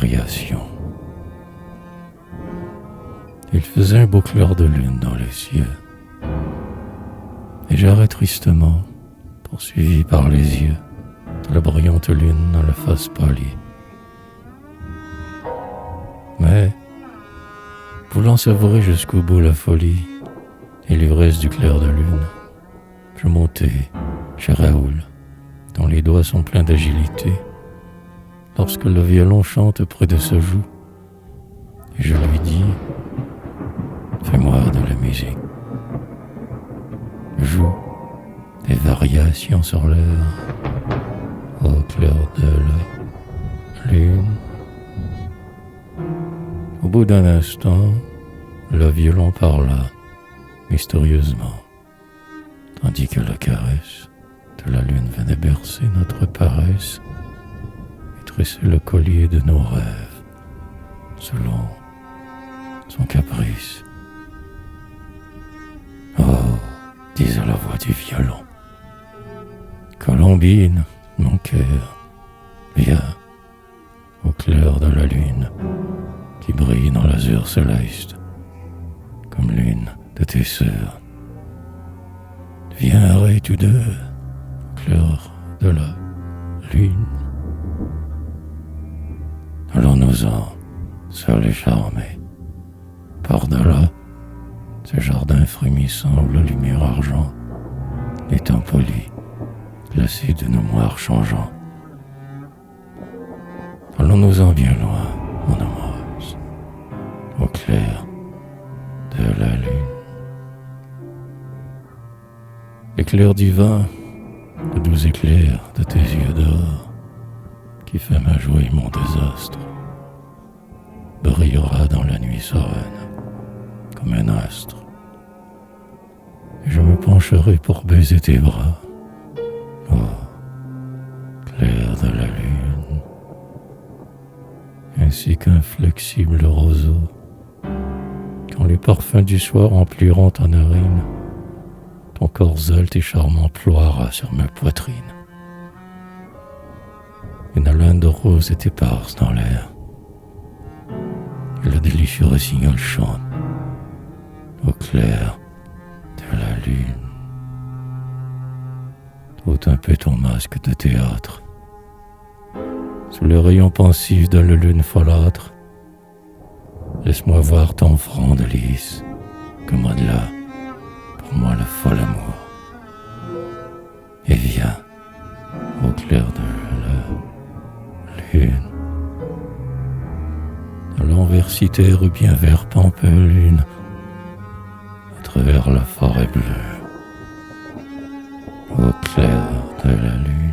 variation. Il faisait un beau clair de lune dans les cieux, et j'arrête tristement, poursuivi par les yeux de la brillante lune à la face pâlie. Mais, voulant savourer jusqu'au bout la folie et l'ivresse du clair de lune, je montai chez Raoul, dont les doigts sont pleins d'agilité, lorsque le violon chante près de sa joue, et je lui dis: fais-moi de la musique. Joue des variations sur l'air au clair de la lune. Au bout d'un instant, le violon parla mystérieusement, tandis que la caresse de la lune venait bercer notre paresse et tresser le collier de nos rêves selon son caprice. Oh, disait la voix du violon, Colombine, mon cœur, viens au clair de la lune qui brille dans l'azur céleste comme l'une de tes sœurs. Viens arrête tous deux au clair de la lune. Allons-nous-en, seuls et charmés, par-delà ce jardin frémissant où la lumière argent, les temps polis, glacés de nos moires changeants. Allons-nous-en bien loin, mon amoureuse, au clair de la lune. L'éclair divin, le doux éclair de tes yeux d'or, qui fait ma joie et mon désastre, brillera dans la nuit sereine comme un astre, et je me pencherai pour baiser tes bras, oh, clair de la lune, ainsi qu'un flexible roseau, quand les parfums du soir empliront ta narine, ton corps zelte et charmant ploiera sur ma poitrine. Une haleine de rose est éparse dans l'air, et le délicieux rossignol chante au clair de la lune. Ôte un peu ton masque de théâtre, sous le rayon pensif de la lune folâtre. Laisse-moi voir ton front de lys, comme au-delà, pour moi le fol amour. Et viens au clair de la lune. Allons vers Cythère ou bien vers Pampelune, à travers la forêt bleue, au clair de la lune.